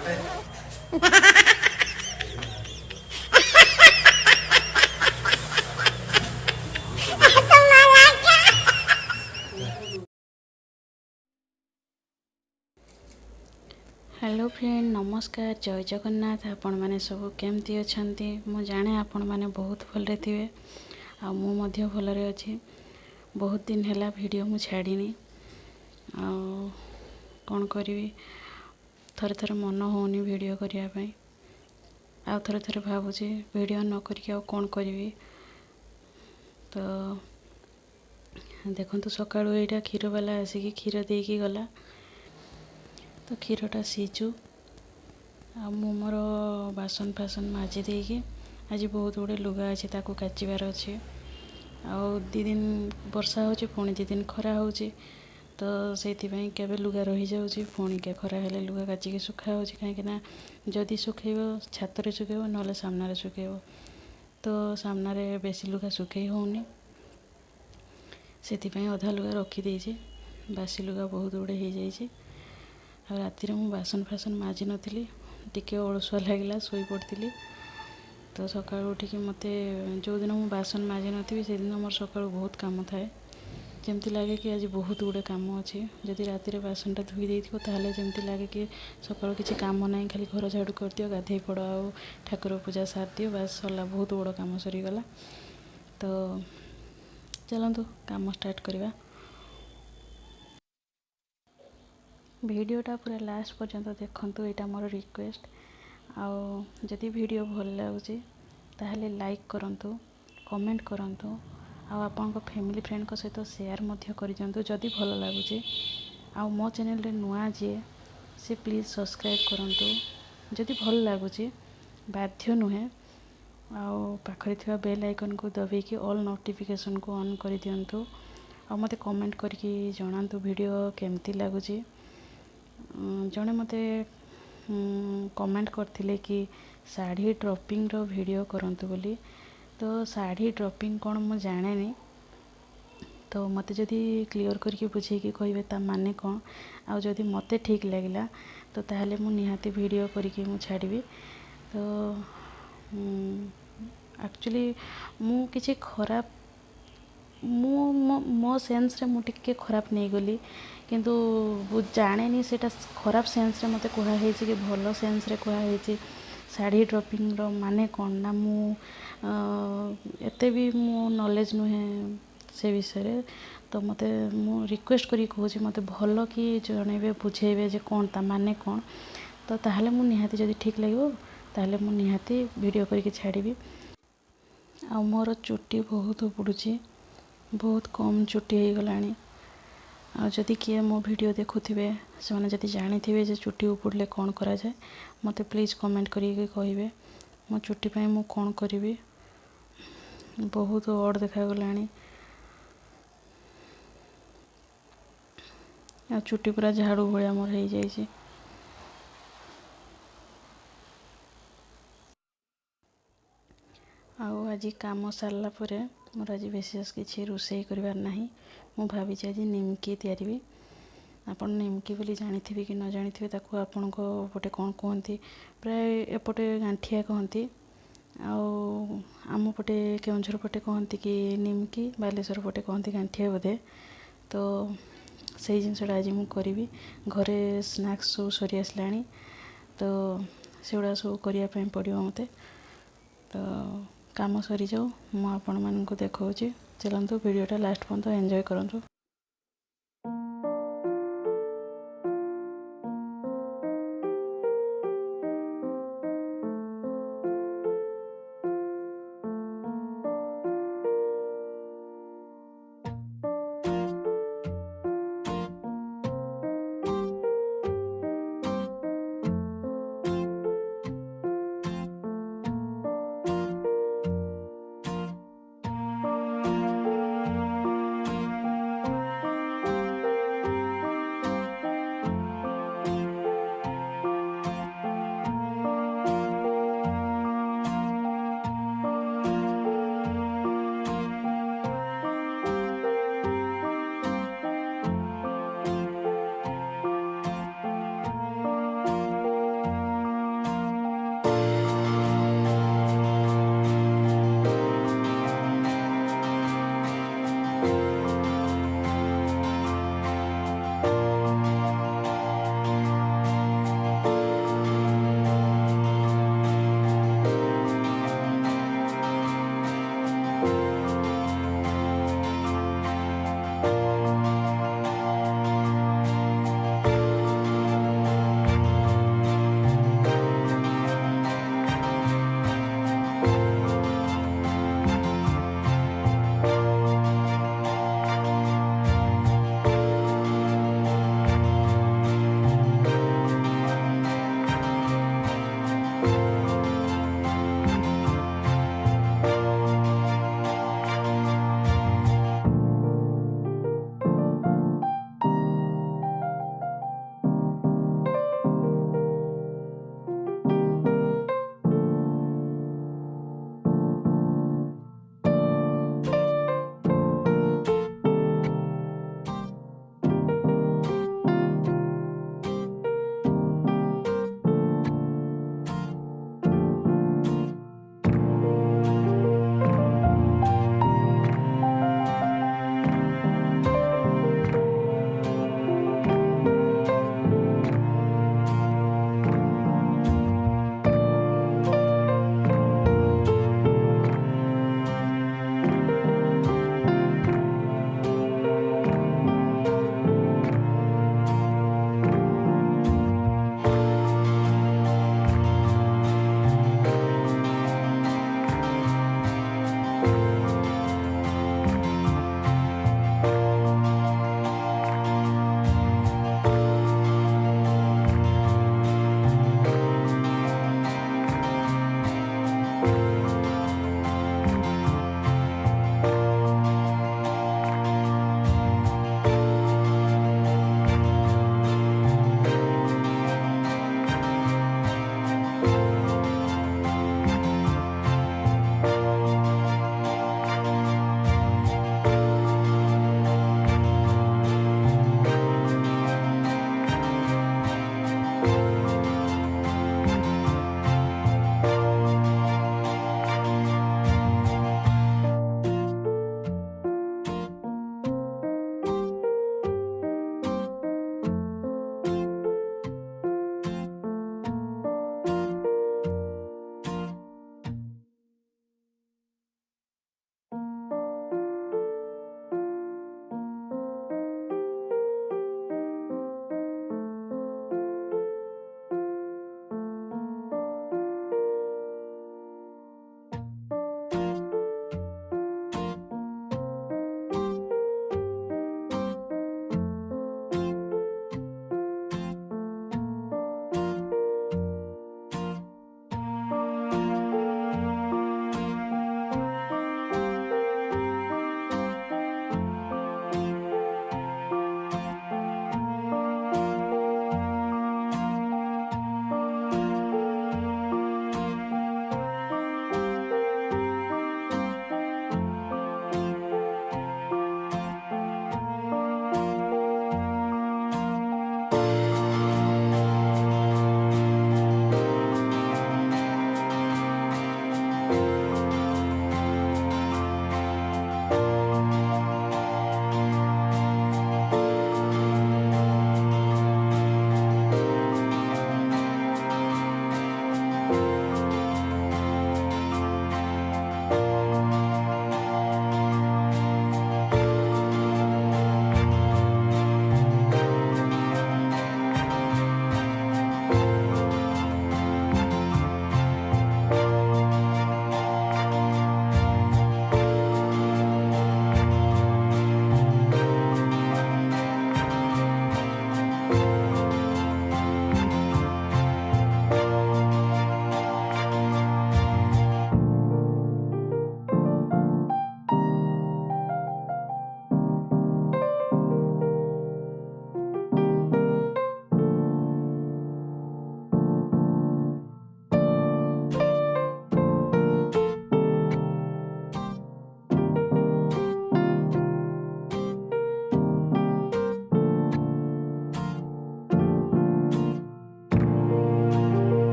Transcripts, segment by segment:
Hello friend नमस्कार जय जगन्नाथ आपण माने सब केमती अछंती मु जाने आपण माने बहुत भलरे थिवे आ मु मध्य भलरे अछि। बहुत दिन हैला वीडियो मु छाड़ीनी आ कोन करिवि थरे थरे मन होनी वीडियो करिया पई आ थरे थरे भाबुची वीडियो न करिके आ कोन करिवि। तो देखंतु सकाळू एटा क्षीर वाला आसी क्षीर देकी गला तो क्षीरटा सीचु आ मु मोर बासन फासन माजी देकी आज बहुत गुड़े लुगा अच्छे ताकू काचिबार अच्छे आ दी दिन वर्षा हो पुणी दी दिन खरा हो तो से केबे लुगा रही जाऊँगी पुणी के खरा हेले लुगा काचिके सुखा हो कहीं जदि सुखेब छात रे सुखेब ना सामने सुखेब तो सामने बेसी लुगा सुखे होनी से अधा लुगा रखी देछि बासी लुगा बहुत गुड़े हो जाइए। आ राति मु बासन फासन माजी नथिली टिके अलसुआ लगिला सोई पड़ती तो सकाळ उठिकी मते जो दिन मु बासन माजी नथिबी से दिन मोर सकाळ बहुत काम थाए जमती लगे कि आज बहुत गुड़े काम अच्छे जदि राति बासनटा धोई देथिबो ताहले जमती लगे कि सकाळ किछि काम नहीं खाली घर झाड़ू कर दियो गाधे पड़ आ ठाकुर पूजा सार दियो बस सरला बहुत बड़ काम सरीगला। तो चलतु काम स्टार्ट करवा। वीडियोटा पूरा लास्ट पर्यंत देखंतु एटा मोर रिक्वेस्ट आउ जदि वीडियो भल लगुची ताहले लाइक करंतु कमेंट करंतु आउ आपन को फैमिली फ्रेंड को सहित शेयर मध्य करि जंतु जदि भल लगुची आउ मो चैनल रे नुआ जे से प्लीज सब्सक्राइब करंतु जदि भल लगुची बाध्य नुहे आउ पाखरे थिबा बेल आइकन को दबे कि ऑल नोटिफिकेशन को ऑन कर दियंतु आ मते कमेंट करके जणांतु वीडियो केमती लगुची। जड़े मते कमेंट करथिले कि साड़ी ड्रॉपिंग रो वीडियो करंतु बोली तो साड़ी ड्रॉपिंग कौन मु जाने नहीं तो मते जदि क्लियर करके बुझे कि कहबे ता माने कौन आ जदि मते ठीक लगला तो ताहले मु निहाती वीडियो करके मु छाड़बी। तो एक्चुअली मु किछि खराब मो सेन्स रे मु टिके खराब नहीं गली किंतु जाने सेटा खराब सेन्स रे मते कहा है कि भलो सेन्स रे कहा है साड़ी ड्रॉपिंग रो माने कौन ना मु एते भी मो नॉलेज नुहे से विषय तो मते मु रिक्वेस्ट करी कहूँ मते भलो कि जणेबे बुझेबे जे कौन ता माने कौन तो ताहले मु निहाती जदि ठीक लगिवो ताहले मु निहाती वीडियो करके छाड़बी। आ मोर चुट्टी बहुत उपुड़ुची बहुत कम चुट्टी हो गलानी आ जदि किए मो वीडियो देखुथिबे से माने जदि जानिथिबे जे चुट्टी उपुड़ले कौन करा जाए मते प्लीज कमेंट करिके कहिबे मो चुट्टी पई मु कौन करिवि बहुत ओड देखा गलानी आ चुट्टी पूरा झाड़ू भलिया मोर हो जाइए। आउ आज काम सारला परे मोर आज विशेष किसी रोषे कर नहीं मु भावी आज निमकी तैयारी आपन निमकी बोली जानी कि न जानी ताकू आपण को पटे कौन कहती प्राय एपटे गांठिया कहती आम पटे केउझर पटे कहती कि निमकी बालेश्वर पटे कहती गांठिया बोधे तो से जिनसा आज मुझे करी घरे स्नैक्स सब सरी आसला तो सेगुड़ा सब करने पड़ो मत तो काम सरी जाऊ मु आपण मानक देखा चलतु वीडियोटा लास्ट पर्यंत एंजॉय करूँ।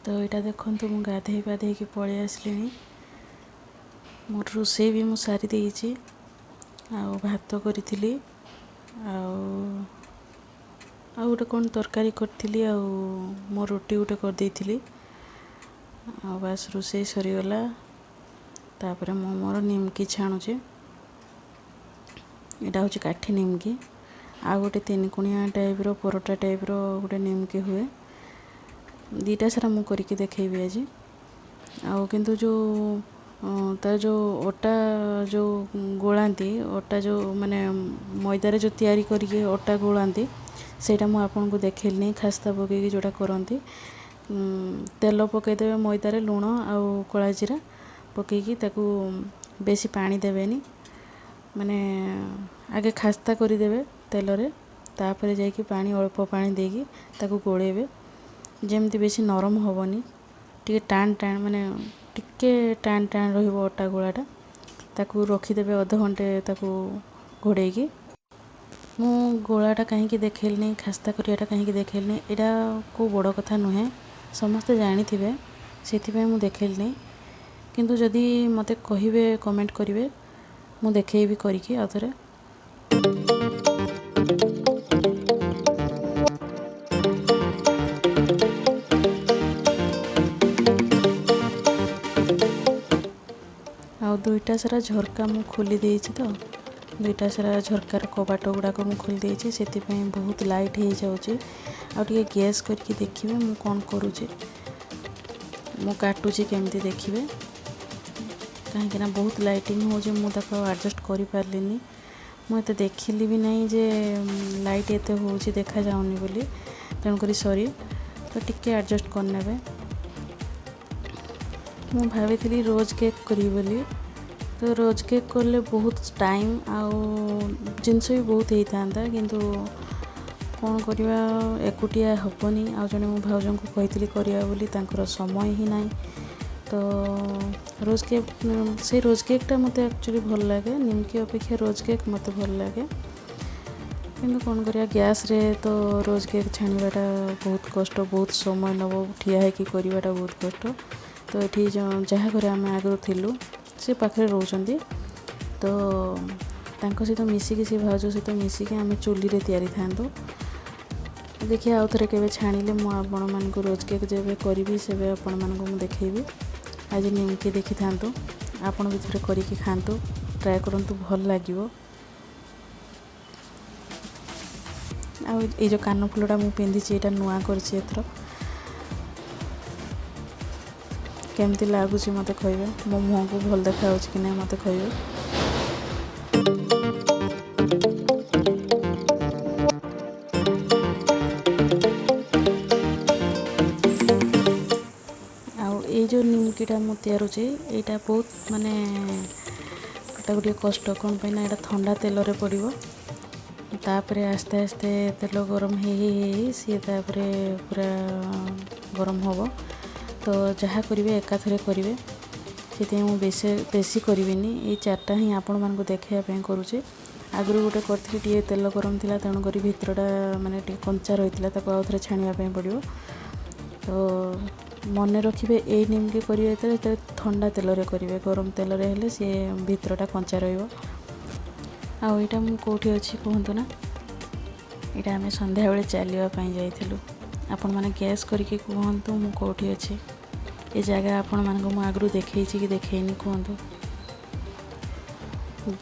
तो यहाँ देखो मु गाधे पाधे पलि आसली मोर रोषे भी मुझे सारी देती भात करी गोटे कौन तरकारी करी मो रोटी गोटे करदेली बास रोषे सरीगला तापर मु मोर निमकी छाणुचे यहाँ हूँ काठी निमकी आ गोटे 3 कोणिया टाइप परोटा टाइप गोटे निमकी हुए दीटा सारा मु करके देखेबी आज आउ किंतु जो तार जो अटा जो गोलांती अटा जो माने मैदारे जो तैयारी करके अटा गोलांती सेटा मु आपन को देखेलनी खास्ता पकईकी जोटा करती तेल पकईदेवे मैदारे लुण आउ कला जीरा पकईकी ताकू बेसी पानी देवेनी माने आगे खास्ता करदेवे तेल रे तापर जाइकी पानी अल्प पानी देकी ताकू गोलेबे जेमती बेसी नरम होबनी टिके टाण टाण माने टिके टाण टाण रहिबो अटा गोलाटा ताकू रखीदेवे अध घंटे ताकू घोड़ेकी मु गोलाटा कहीं देखेलनी खास्ता करियाटा कहीं देखेलनी एटा को बड़ कथा नुहे समस्ते जानी से मु देखेलनी किंतु जदि मते कहिबे कमेंट करिवे मु देखेबी करिकी आथरे दुईटा सारा झरका मु खोली देइछि तो दुईटा सारा झरकार कबाट गुड़ाक मु खोली देइछि सेति पई बहुत लाइट हो जाउछि आ टिके गैस करके देखिबे मु कोन करूछि मु काटुछि केमती देखिबे कहीं ना बहुत लाइटिंग हो मुझे एडजस्ट कर पार्लिनी मुझे देखिली भी नहीं जे लाइट एते हो देखा जाऊनी बोली तेणुक सॉरी तो टिके एडजस्ट करने मु भावी रोज केक करी बोली तो रोज केक करले बहुत टाइम आउ जिनस भी बहुत होता किंतु कौन करवा एकुटिया हेनी आ जड़े मो भाउज को कही करा बोली तांकर समय ही ना तो रोज केक से रोज केकटा मत एक्चुअली भल लगे निमकी अपेक्षा रोज केक मत भल लगे किंतु कौन करिया गैस रे तो रोज केक छाणीबाटा बहुत कष्ट बहुत समय नब ठिया है कि करवाटा बहुत कष्ट तो ये जहाँ घर आम आगु थिलु से पाखे रोचंती तो तांको सहित मिसिकी से भाउज सहित मिसिकी आम चुली रे तैयारी थांतु देखिए आउ थे के छाणिले मु आपण मानक रोज केक जेबे करी से आपण मानक मु देखैबी आज निमकी देखी थांतु आपण भी थोड़े करिकी खांतु ट्राए करंतु भल लागिवो आ ए जो कान फुलटा मु पिंधिची एटा नुआ करछि एथरो केमती लगुच मत कहबे मो मुह को भल देखा कि ना मत कहबे ये जो निमकीटा मु तैयारुचे यहाँ बहुत माने एटा गोटे कष्ट कौन पे ना यहाँ ठंडा तेल रे पड़ो तापर आस्ते आस्ते तेल गरम हो सी पूरा गरम हम तो जहाँ करेंगे एकाथरे करेंगे से बेसी करी ये चार्टा ही आपण मानक देखापी करुचे आगु गोटे करी तेल गरम थी तेणुक भितरटा माने कंचा रही आउ थे छाणियापी पड़ो तो मन रखिए ये निमकी करेंगे ठंडा तेल रे करेंगे गरम तेल रे हेले सी भितरटा कंचा रहा मु कौटी अच्छी कहतु ना यहाँ आम संध्या बेले चलवाई जाइलु आपण मैंने गैस करके कहतु मु कौटी अच्छी ये जगह आपण मानक मु आगु देखी कि देखनी कहतु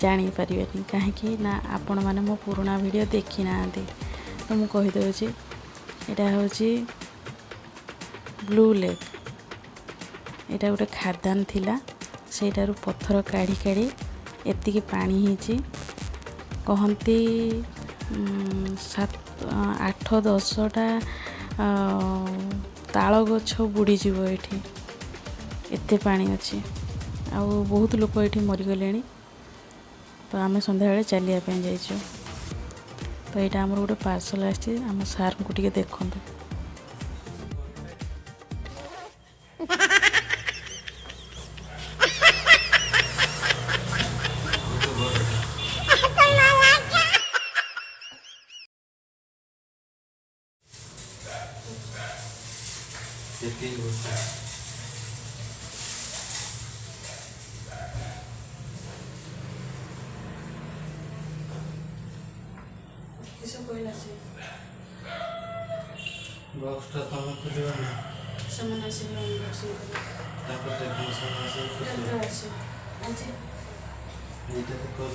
जापारे कहीं ना आपण मैंने मो पुराना वीडियो देखी ना तो मु कहीदे यहाँ हूँ ब्लू लेक यहाँ गोटे खादान थिला सेटारू पत्थर काढ़ी काढ़ी एतिकी पानी ही कहती 7-8-10टा ताल गछ बुड़ीजीव ये एते पानी अच्छी आ बहुत लोग ये मरीगले तो आम संध्या बेले चलियापी जाइए तो यहाँ आमर गोटे पार्सल आम सार को टिके देखु किस कहला से बॉक्सटा तुम खोलियो ना सामान आसे अनबॉक्सिंग कर तापर देखो सामान केंद्र आसे आज ये तो करो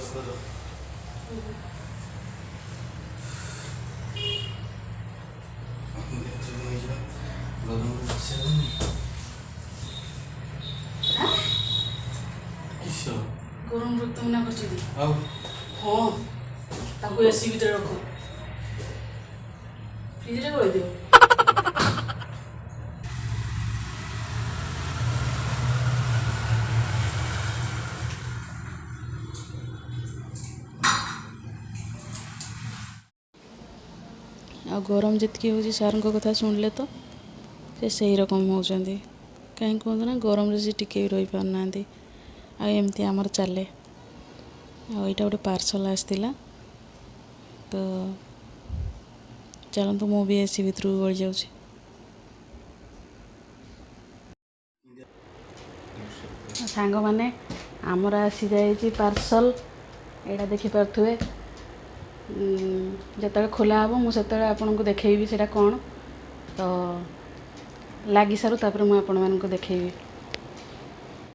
गरम रक्त मना कर आओ हाँ ताको एसी भीतर रख फ्रिज रे गले दियो आ गरम जितकी होची सार को कथा सुनले तो से सही रकम होचंदी कहीं कहते ना गरम रे से टिके रही पारना आ एमती आमर चले आईटा गोटे पार्सल आसला तो चलतु मु भी एसी भितर गली जाऊँ सांग मैंने आमर आसी जाइए पार्सल एटा देखिपे जिते खोला हम मुझे आपण को देखी से कौन तो लगी सारू तापर मुझे आपण मानक देखी।